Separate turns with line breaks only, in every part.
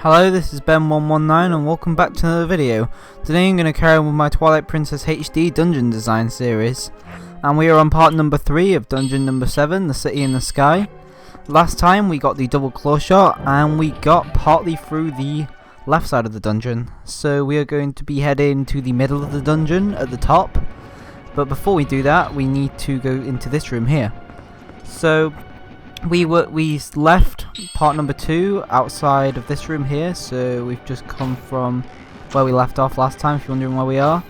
Hello, this is Ben119 and welcome back to another video. Today I'm going to carry on with my Twilight Princess HD dungeon design series. And we are on part number 3 of dungeon number 7, the city in the sky. Last time we got the double claw shot and we got partly through the left side of the dungeon. So we are going to be heading to the middle of the dungeon at the top. But before we do that, we need to go into this room here. So we left part number 2 outside of this room here, so we've just come from where we left off last time if you're wondering where we are.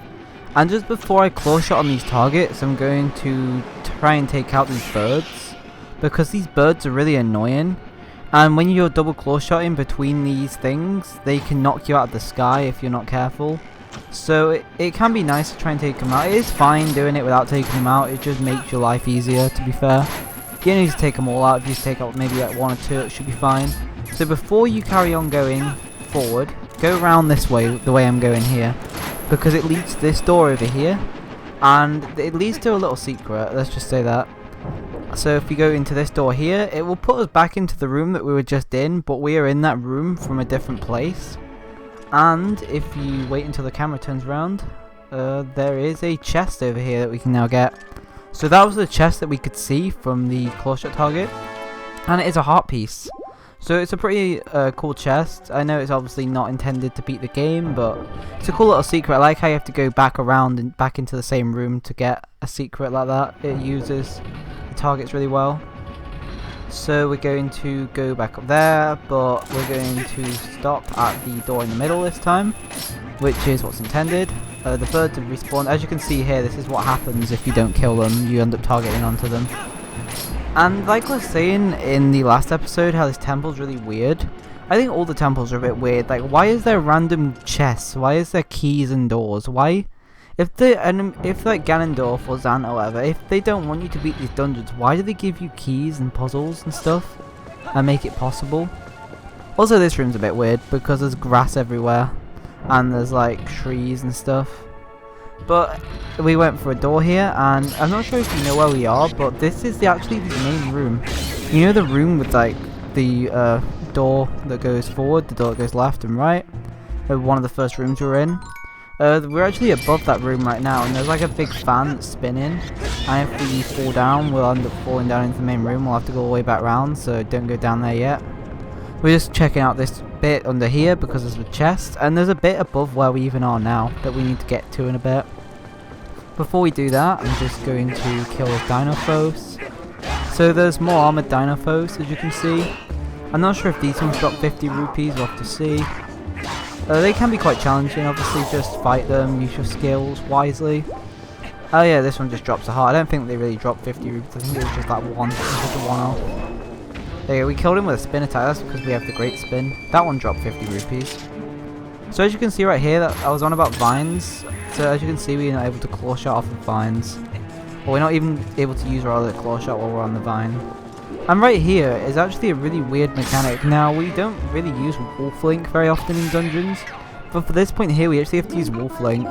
And just before I claw shot on these targets, I'm going to try and take out these birds, because these birds are really annoying, and when you're double claw shotting between these things, they can knock you out of the sky if you're not careful. So it can be nice to try and take them out. It is fine doing it without taking them out, it just makes your life easier, to be fair. You don't need to take them all out. If you just take out maybe like 1 or 2, it should be fine. So before you carry on going forward, go around this way, the way I'm going here, because it leads to this door over here, and it leads to a little secret, let's just say that. So if we go into this door here, it will put us back into the room that we were just in, but we are in that room from a different place. And if you wait until the camera turns around, there is a chest over here that we can now get. So that was the chest that we could see from the claw shot target, and it is a heart piece. So it's a pretty cool chest. I know it's obviously not intended to beat the game, but it's a cool little secret. I like how you have to go back around and back into the same room to get a secret like that. It uses the targets really well. So we're going to go back up there, but we're going to stop at the door in the middle this time, which is what's intended. The birds have respawned. As you can see here, this is what happens if you don't kill them. You end up targeting onto them. And like I was saying in the last episode, how this temple's really weird. I think all the temples are a bit weird. Like, why is there random chests? Why is there keys and doors? Why? If like Ganondorf or Zant or whatever, if they don't want you to beat these dungeons, why do they give you keys and puzzles and stuff and make it possible? Also, this room's a bit weird because there's grass everywhere. And there's like trees and stuff. But we went for a door here, and I'm not sure if you know where we are, but this is actually the main room. You know the room with like the door that goes forward, the door that goes left and right? One of the first rooms we were in. We're actually above that room right now, and there's like a big fan that's spinning. And if we fall down, we'll end up falling down into the main room. We'll have to go all the way back round, so don't go down there yet. We're just checking out this bit under here because there's a chest, and there's a bit above where we even are now that we need to get to in a bit. Before we do that, I'm just going to kill Dino foes. So there's more armored Dino foes, as you can see. I'm not sure if these ones drop 50 rupees, we'll have to see. They can be quite challenging, obviously just fight them, use your skills wisely. Oh yeah, this one just drops a heart. I don't think they really drop 50 rupees, I think it was just that one, just a one-off. There you go, we killed him with a spin attack, that's because we have the great spin. That one dropped 50 rupees. So as you can see right here, that I was on about vines. So as you can see, we're not able to claw shot off of vines. Or we're not even able to use our other claw shot while we're on the vine. And right here is actually a really weird mechanic. Now, we don't really use Wolf Link very often in dungeons. But for this point here, we actually have to use Wolf Link.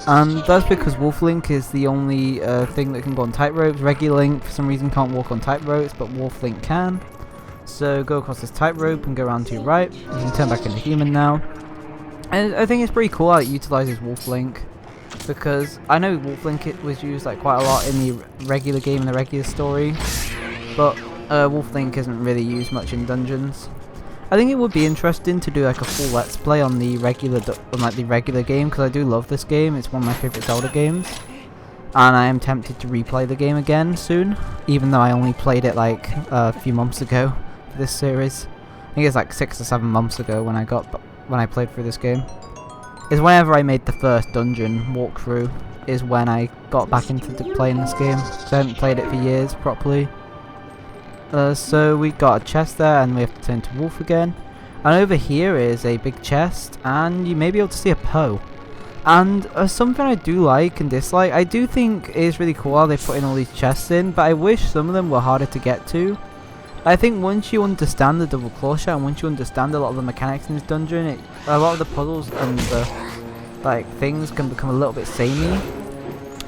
And that's because Wolf Link is the only thing that can go on tightropes. Regular Link, for some reason, can't walk on tightropes, but Wolf Link can. So go across this tightrope and go around to your right. You can turn back into human now. And I think it's pretty cool how it utilizes Wolf Link, because I know Wolf Link was used like quite a lot in the regular game and the regular story, but Wolf Link isn't really used much in dungeons. I think it would be interesting to do like a full let's play on the regular game, because I do love this game. It's one of my favorite Zelda games, and I am tempted to replay the game again soon, even though I only played it like a few months ago for this series. I think it's like 6 or 7 months ago when I played through this game. Is whenever I made the first dungeon walkthrough is when I got back into playing this game. So I haven't played it for years properly. So we got a chest there, and we have to turn to wolf again. And over here is a big chest, and you may be able to see a Poe. And something I do like and dislike, I do think it is really cool how they put in all these chests in, but I wish some of them were harder to get to. I think once you understand the double claw shot, and once you understand a lot of the mechanics in this dungeon, a lot of the puzzles and the things can become a little bit samey.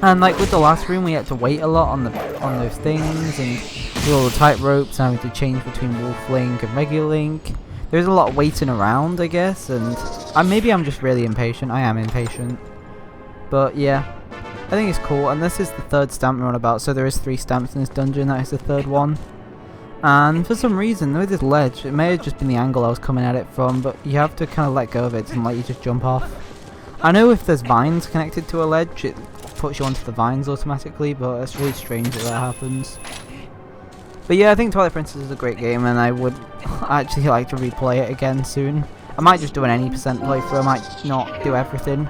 And like with the last room, we had to wait a lot on those things and do all the tight ropes, having to change between Wolf Link and regular Link. There's a lot of waiting around, I guess, and maybe I'm just really impatient. I am impatient. But yeah, I think it's cool, and this is the third stamp we're on about, so there is 3 stamps in this dungeon, that is the third one. And for some reason, with this ledge, it may have just been the angle I was coming at it from, but you have to kind of let go of it, it doesn't let you just jump off. I know if there's vines connected to a ledge, it puts you onto the vines automatically, but it's really strange that happens. But yeah, I think Twilight Princess is a great game, and I would actually like to replay it again soon. I might just do an 80% playthrough, I might not do everything.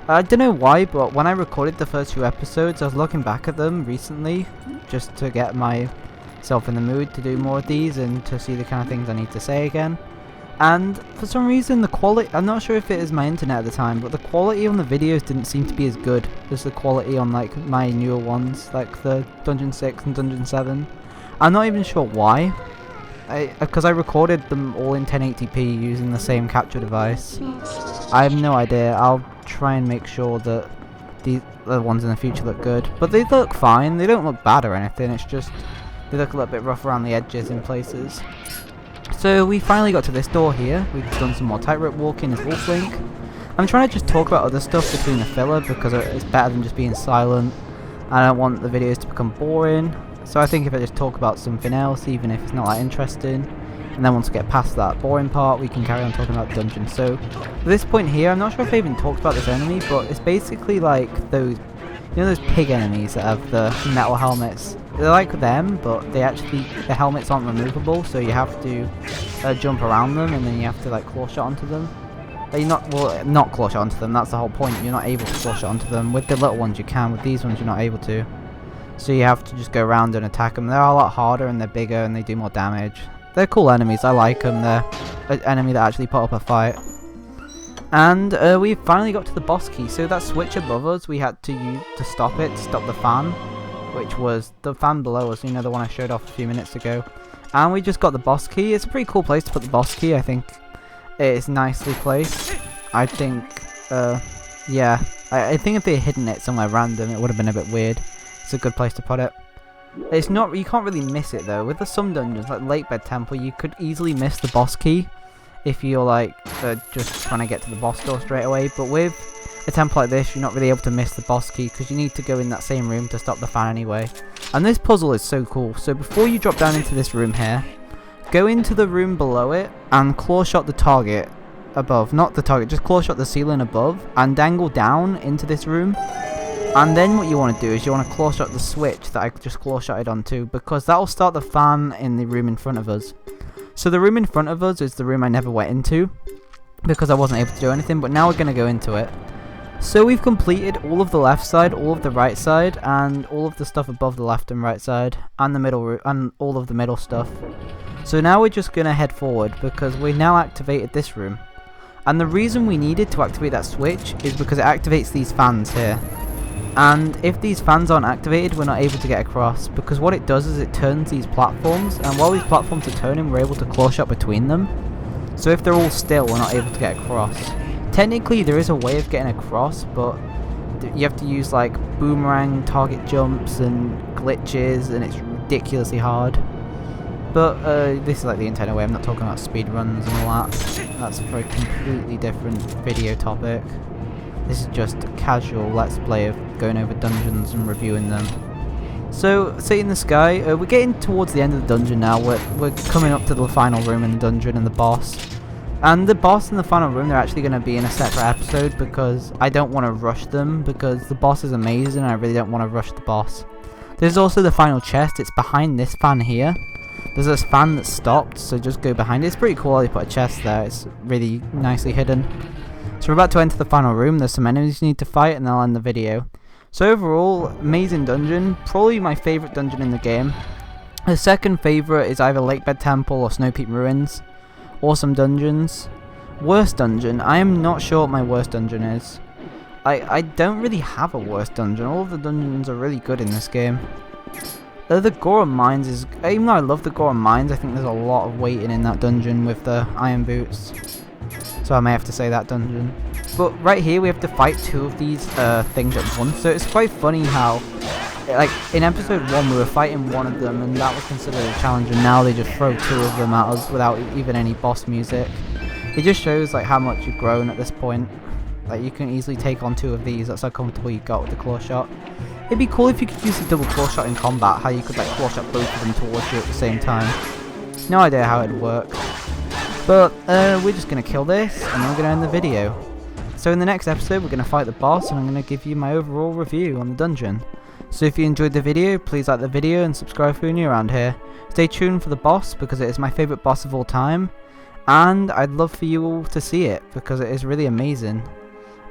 I don't know why, but when I recorded the first few episodes, I was looking back at them recently, just to get myself in the mood to do more of these, and to see the kind of things I need to say again. And for some reason the quality, I'm not sure if it is my internet at the time, but the quality on the videos didn't seem to be as good as the quality on like my newer ones, like the Dungeon 6 and Dungeon 7. I'm not even sure why, because I recorded them all in 1080p using the same capture device. I have no idea. I'll try and make sure that the ones in the future look good, but they look fine, they don't look bad or anything, it's just they look a little bit rough around the edges in places. So we finally got to this door here. We've done some more tightrope walking as Wolf Link. I'm trying to just talk about other stuff between the filler because it's better than just being silent. I don't want the videos to become boring, so I think if I just talk about something else, even if it's not that interesting, and then once we get past that boring part, we can carry on talking about dungeons. So at this point here, I'm not sure if I even talked about this enemy, but it's basically like those, you know, those pig enemies that have the metal helmets. They're like them, but the helmets aren't removable, so you have to jump around them, and then you have to like claw shot onto them. Not claw shot onto them, that's the whole point. You're not able to claw shot onto them. With the little ones you can, with these ones you're not able to. So you have to just go around and attack them. They're a lot harder and they're bigger and they do more damage. They're cool enemies, I like them. They're an enemy that actually put up a fight. And we finally got to the boss key. So that switch above us we had to use to stop it, to stop the fan, which was the fan below us, you know, the one I showed off a few minutes ago. And we just got the boss key. It's a pretty cool place to put the boss key, I think. It's nicely placed. I think, yeah. I think if they had hidden it somewhere random, it would have been a bit weird. It's a good place to put it. It's not, you can't really miss it though. With some dungeons, like Lakebed Temple, you could easily miss the boss key if you're like just trying to get to the boss door straight away. But with a temple like this, you're not really able to miss the boss key because you need to go in that same room to stop the fan anyway. And this puzzle is so cool. So before you drop down into this room here, go into the room below it and claw shot the target above. Not the target, just claw shot the ceiling above and dangle down into this room. And then what you want to do is you want to claw shot the switch that I just claw shotted onto, because that will start the fan in the room in front of us. So the room in front of us is the room I never went into because I wasn't able to do anything, but now we're going to go into it. So we've completed all of the left side, all of the right side, and all of the stuff above the left and right side, and the middle and all of the middle stuff. So now we're just going to head forward because we now activated this room. And the reason we needed to activate that switch is because it activates these fans here. And if these fans aren't activated, we're not able to get across, because what it does is it turns these platforms, and while these platforms are turning, we're able to claw shot between them. So if they're all still, we're not able to get across. Technically there is a way of getting across, but you have to use like boomerang target jumps and glitches, and it's ridiculously hard. But this is like the internet way. I'm not talking about speedruns and all that. That's for a completely different video topic. This is just a casual let's play of going over dungeons and reviewing them. So, City in the Sky, we're getting towards the end of the dungeon now. We're coming up to the final room in the dungeon and the boss. And the boss and the final room, they're actually going to be in a separate episode because I don't want to rush them, because the boss is amazing and I really don't want to rush the boss. There's also the final chest. It's behind this fan here. There's this fan that's stopped, so just go behind it. It's pretty cool how they put a chest there. It's really nicely hidden. So we're about to enter the final room. There's some enemies you need to fight and they'll end the video. So overall, amazing dungeon. Probably my favourite dungeon in the game. The second favourite is either Lakebed Temple or Snow Peak Ruins. Awesome dungeons. Worst dungeon. I am not sure what my worst dungeon is. I don't really have a worst dungeon. All of the dungeons are really good in this game. The Goron Mines is... Even though I love the Goron Mines, I think there's a lot of waiting in that dungeon with the iron boots. So I may have to say that dungeon. But right here we have to fight two of these things at once. So it's quite funny how like in episode 1 we were fighting one of them and that was considered a challenge, and now they just throw 2 of them at us without even any boss music. It just shows like how much you've grown at this point. Like you can easily take on 2 of these. That's how comfortable you got with the claw shot. It'd be cool if you could use the double claw shot in combat, how you could like claw shot both of them towards you at the same time. No idea how it'd work. But we're just going to kill this and then we're going to end the video. So in the next episode we're going to fight the boss and I'm going to give you my overall review on the dungeon. So if you enjoyed the video, please like the video and subscribe if you're new around here. Stay tuned for the boss because it is my favourite boss of all time. And I'd love for you all to see it because it is really amazing.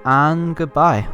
And goodbye.